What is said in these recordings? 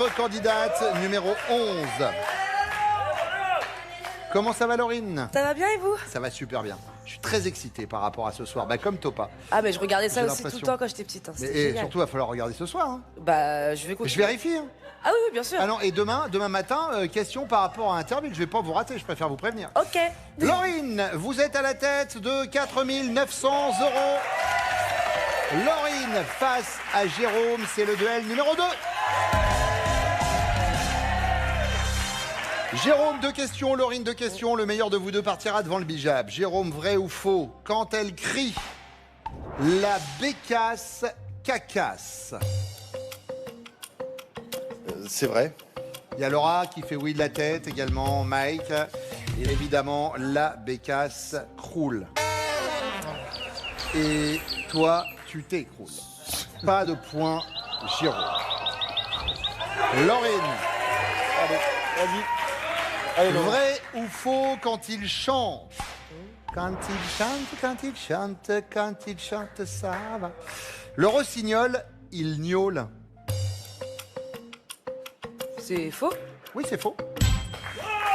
notre candidate numéro 11. Comment ça va, Laurine? Ça va bien et vous? Ça va super bien. Je suis très excité par rapport à ce soir. Bah, comme Topa. Ah, mais je regardais ça J'ai aussi tout le l'impression. temps quand j'étais petite. Hein. Mais C'était et génial. surtout, il va falloir regarder ce soir. Hein. Bah, je vais continuer. Je vérifie. Hein. Ah oui, oui, bien sûr. Ah non, et demain matin, question par rapport à Interville. Je vais pas vous rater, je préfère vous prévenir. Ok. Laurine, vous êtes à la tête de 4 900 €. Laurine face à Jérôme, c'est le duel numéro 2. Jérôme, 2 questions, Laurine, 2 questions. Le meilleur de vous deux partira devant le bijab. Jérôme, vrai ou faux? Quand elle crie, la bécasse cacasse. C'est vrai. Il y a Laura qui fait oui de la tête, également Mike. Et évidemment, la bécasse croule. Et toi, tu t'écroules. Pas de point, Jérôme. Laurine. Allez, vas-y. Allez, Laurent. Vrai ou faux quand il chante? Quand il chante, quand il chante, quand il chante, ça va. Le rossignol, il gnôle. C'est faux? Oui, c'est faux.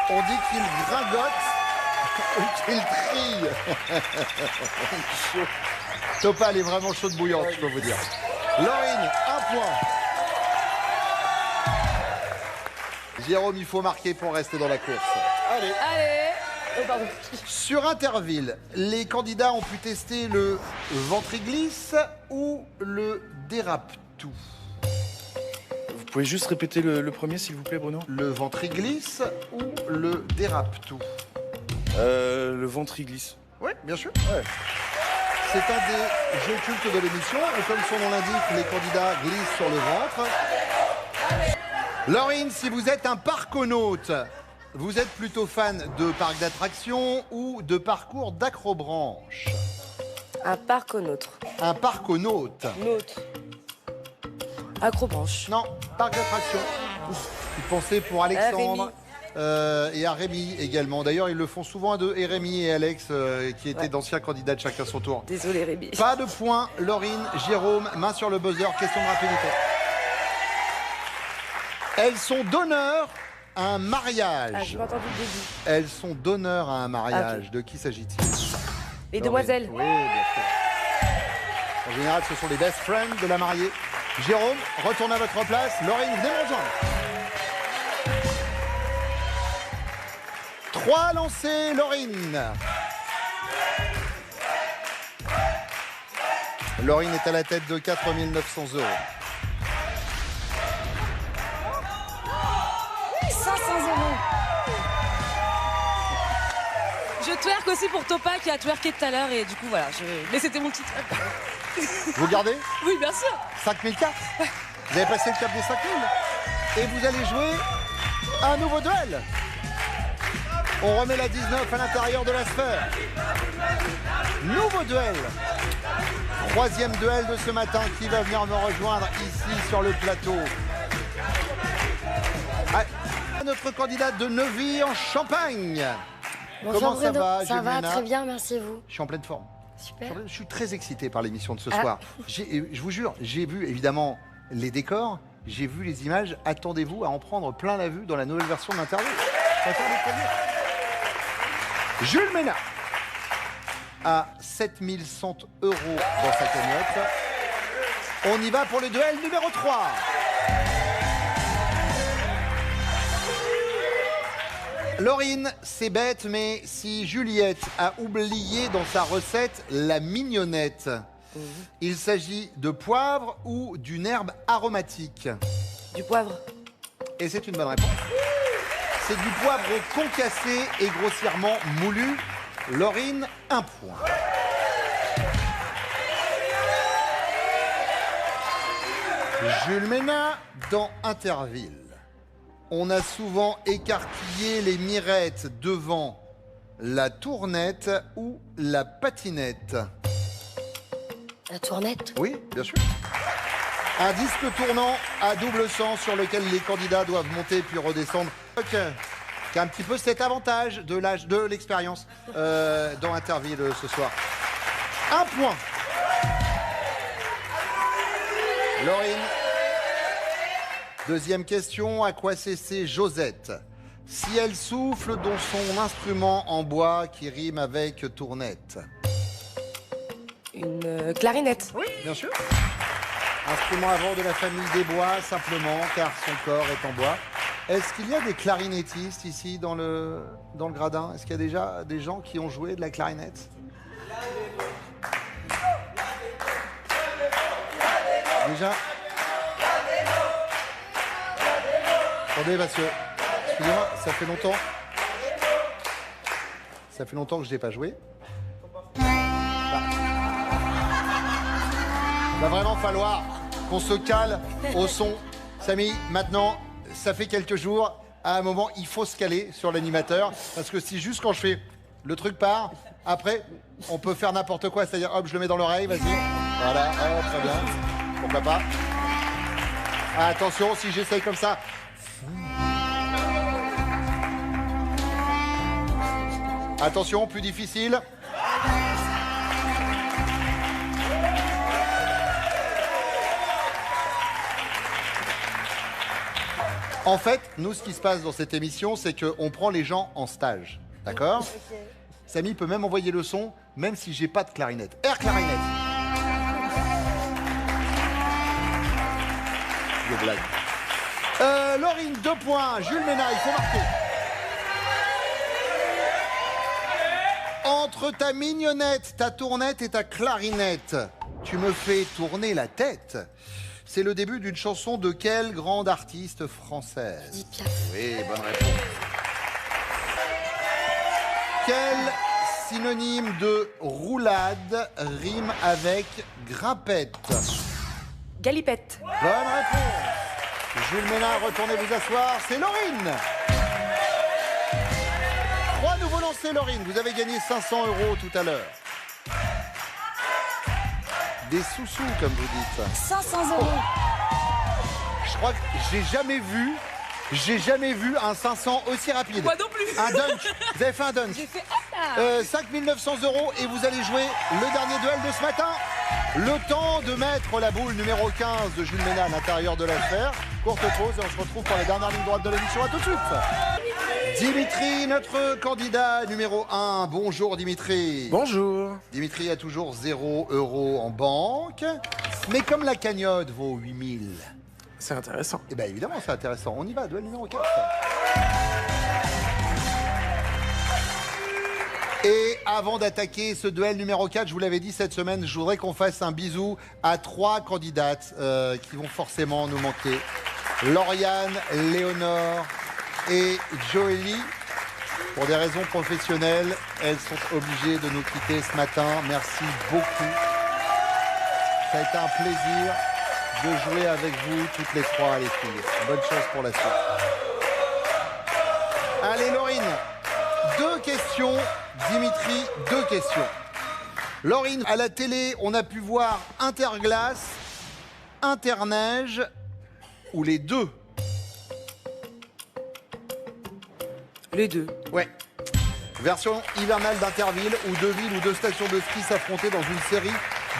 On dit qu'il gringote ou qu'il crie. Topa, elle est vraiment chaude bouillante, je peux vous dire. Laurine, 1 point. Jérôme, il faut marquer pour rester dans la course. Allez. Allez. Oh, pardon. Sur Interville, les candidats ont pu tester le ventriglisse ou le dérape-tout. Vous pouvez juste répéter le premier, s'il vous plaît, Bruno? Le ventriglisse ou le dérape-tout? Le ventriglisse. Oui, bien sûr. Ouais. C'est un des jeux cultes de l'émission. Et comme son nom l'indique, les candidats glissent sur le ventre. Laurine, si vous êtes un parconaute, vous êtes plutôt fan de parcs d'attractions ou de parcours d'acrobranche? Un parc au nôtre. Un parconaute. Nôtre. Acrobranche. Non, parc d'attractions. Vous pensez pour Alexandre et à Rémi également. D'ailleurs, ils le font souvent à deux. Et Rémi et Alex, qui étaient d'anciens candidats de chacun son tour. Désolé, Rémi. Pas de points, Laurine, Jérôme, main sur le buzzer, question de rapidité. Elles sont d'honneur à un mariage. Ah, je l'ai entendu le début. Elles sont d'honneur à un mariage. Ok. De qui s'agit-il? Les Laurine. demoiselles. Oui, bien sûr. En général, ce sont les best friends de la mariée. Jérôme, retournez à votre place. Laurine, venez me rejoindre. 3 lancés, Laurine. Laurine est à la tête de 4 900 €. 500 €. Je twerk aussi pour Topa qui a twerké tout à l'heure et du coup voilà, mais c'était mon petit twerk. Vous gardez Oui, bien sûr. 5004. Vous avez passé le cap des 5000. Et vous allez jouer un nouveau duel. On remet la 19 à l'intérieur de la sphère. Nouveau duel. 3e duel de ce matin. Qui va venir me rejoindre ici sur le plateau? Ah, notre candidate de Neuvy en Champagne. Bonjour Comment ça Bruno. va, Ça va Juliana? très bien, merci vous. Je suis en pleine forme. Super. Je suis très excité par l'émission de ce Ah. soir. Je vous jure, j'ai vu évidemment les décors, j'ai vu les images. Attendez-vous à en prendre plein la vue dans la nouvelle version de l'interview. Je préfère les prévenir. Jules Ménard a 7100 € dans sa cagnotte. On y va pour le duel numéro 3. Laurine, c'est bête, mais si Juliette a oublié dans sa recette la mignonnette, il s'agit de poivre ou d'une herbe aromatique? Du poivre. Et c'est une bonne réponse. C'est du poivre concassé et grossièrement moulu. Laurine, 1 point. Jules Ménard dans Interville. On a souvent écarquillé les mirettes devant la tournette ou la patinette. La tournette. Oui, bien sûr. Un disque tournant à double sens sur lequel les candidats doivent monter puis redescendre. Ok. Qui a un petit peu cet avantage de l'âge, de l'expérience dans Interville ce soir. 1 point. Laurine. Deuxième question, à quoi cesser Josette si elle souffle dans son instrument en bois qui rime avec tournette? Une clarinette. Oui, bien sûr. Instrument avant de la famille des bois, simplement, car son corps est en bois. Est-ce qu'il y a des clarinettistes ici dans le gradin? Est-ce qu'il y a déjà des gens qui ont joué de la clarinette? Déjà? Attendez, parce que, excusez-moi, ça fait longtemps. Ça fait longtemps que je n'ai pas joué. Il va vraiment falloir qu'on se cale au son. Samy, maintenant, ça fait quelques jours. À un moment, il faut se caler sur l'animateur. Parce que si juste quand je fais le truc part, après, on peut faire n'importe quoi. C'est-à-dire, hop, je le mets dans l'oreille, vas-y. Voilà, hop, très bien. Pourquoi pas? Ah, attention, si j'essaye comme ça. Attention, plus difficile. En fait, nous, ce qui se passe dans cette émission, c'est qu'on prend les gens en stage. D'accord? Ok. Samy peut même envoyer le son, même si j'ai pas de clarinette. Air clarinette. Je blague. Laurine, 2 points. Jules Ménard, il faut marquer. Entre ta mignonnette, ta tournette et ta clarinette, tu me fais tourner la tête. C'est le début d'une chanson de quelle grande artiste française? Edith Piaf. Oui, bonne réponse. Quel synonyme de roulade rime avec grimpette? Galipette. Bonne réponse. Jules Ménard, retournez vous asseoir. C'est Laurine. 3 nouveaux lancers, Laurine. Vous avez gagné 500 € tout à l'heure. Des sous-sous, comme vous dites. 500 €. Je crois que j'ai jamais vu un 500 aussi rapide. Moi non plus. Un dunk. Vous avez fait un dunk. J'ai fait ah, 5 900 € et vous allez jouer le dernier duel de ce matin. Le temps de mettre la boule numéro 15 de Jules Ménard à l'intérieur de la sphère. Courte pause et on se retrouve pour la dernière ligne droite de l'émission. À tout de suite. Dimitri, notre candidat numéro 1. Bonjour Dimitri. Bonjour. Dimitri a toujours 0 € en banque. Mais comme la cagnotte vaut 8000. C'est intéressant. Eh bien évidemment, c'est intéressant. On y va, duel numéro 4. Et avant d'attaquer ce duel numéro 4, je vous l'avais dit cette semaine, je voudrais qu'on fasse un bisou à 3 candidates qui vont forcément nous manquer. Lauriane, Léonore et Joélie. Pour des raisons professionnelles, elles sont obligées de nous quitter ce matin. Merci beaucoup. Ça a été un plaisir de jouer avec vous toutes les 3, les filles. Bonne chance pour la suite. Allez, Laurine, 2 questions. Dimitri, 2 questions. Laurine, à la télé, on a pu voir Interglace, Interneige ou les 2? les 2. Ouais. Version hivernale d'Interville où 2 villes ou 2 stations de ski s'affrontaient dans une série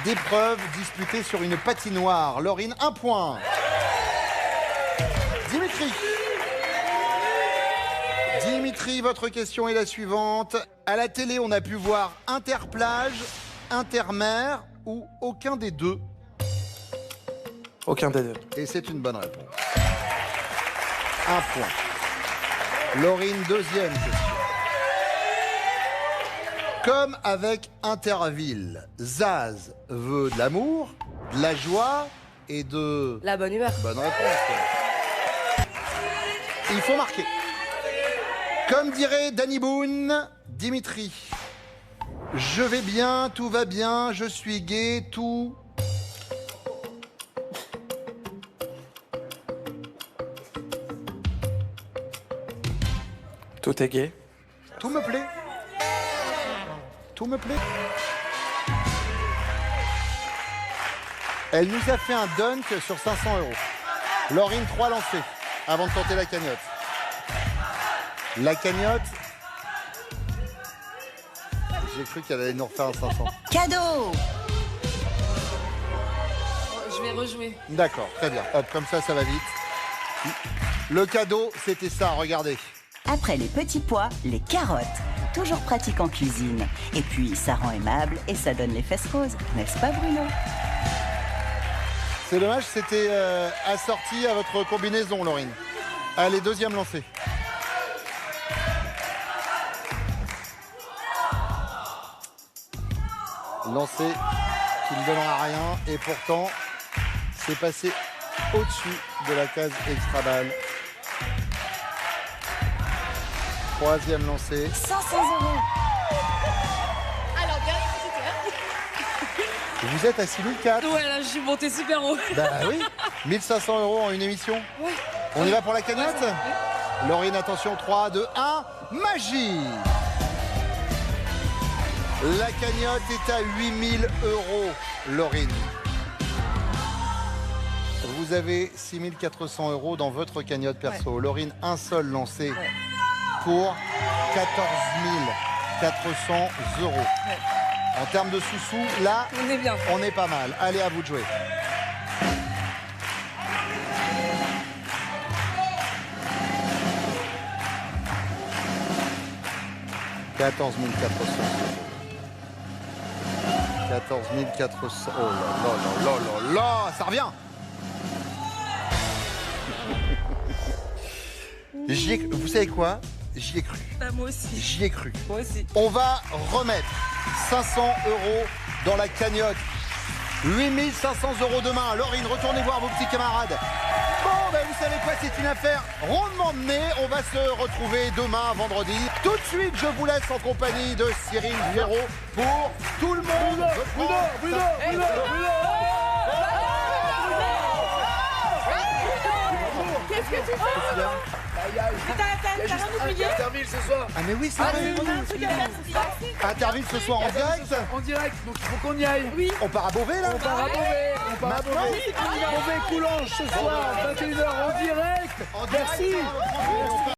d'épreuves disputées sur une patinoire. Laurine, 1 point. Dimitri. Dimitri, votre question est la suivante. À la télé, on a pu voir Interplage, Intermer ou aucun des 2. Aucun des 2. Et c'est une bonne réponse. 1 point. Laurine, 2e question. Comme avec Interville, Zaz veut de l'amour, de la joie et de... La bonne humeur. Bonne réponse. Il faut marquer. Comme dirait Danny Boone, Dimitri. Je vais bien, tout va bien, je suis gai, tout... Tout est gay. Tout me plaît. Tout me plaît. Elle nous a fait un dunk sur 500 €. Laurine, 3 lancés avant de tenter la cagnotte. La cagnotte... J'ai cru qu'elle allait nous refaire un 500. Cadeau! Je vais rejouer. D'accord, très bien. Hop, comme ça va vite. Le cadeau, c'était ça, regardez. Après les petits pois, les carottes. Toujours pratique en cuisine. Et puis, ça rend aimable et ça donne les fesses roses. N'est-ce pas, Bruno? C'est dommage, c'était assorti à votre combinaison, Laurine. Allez, deuxième lancé. Lancé qui ne donnera rien et pourtant c'est passé au-dessus de la case extra balle. Troisième lancé. 500 euros. Alors, bien, Vous êtes à 6004. Ouais, là, je suis montée super haut. Bah oui, 1500 euros en une émission. Ouais. On y va pour la cagnotte? Laurine, attention, 3, 2, 1, magie! La cagnotte est à 8000 euros, Laurine. Vous avez 6400 euros dans votre cagnotte perso. Laurine, un seul lancé pour 14 400 euros. En termes de sous-sous, là, On est bien. on est pas mal. Allez, à vous de jouer. « 14 400 euros. 14 400. Oh là là là là là là, ça revient. Vous savez quoi? J'y ai cru. Ah, moi aussi. J'y ai cru. Moi aussi. On va remettre 500 euros dans la cagnotte. 8500 euros demain. Laurine, retournez voir vos petits camarades. Bon, ben vous savez quoi, c'est une affaire rondement menée. On va se retrouver demain, vendredi. Tout de suite, je vous laisse en compagnie de Cyril Ferraud pour Tout le monde. qu'est-ce que tu fais? T'as rien oublié? Interville ce soir. Ah mais oui, c'est vrai. On a un truc à faire ce soir. Interville ce soir en direct. En direct, donc il faut qu'on y aille. Oui. On part à Beauvais là. On part à Beauvais. On part à Maintenant Beauvais. Beauvais Coulanges ce soir, 21h en direct. En direct, Merci. hein,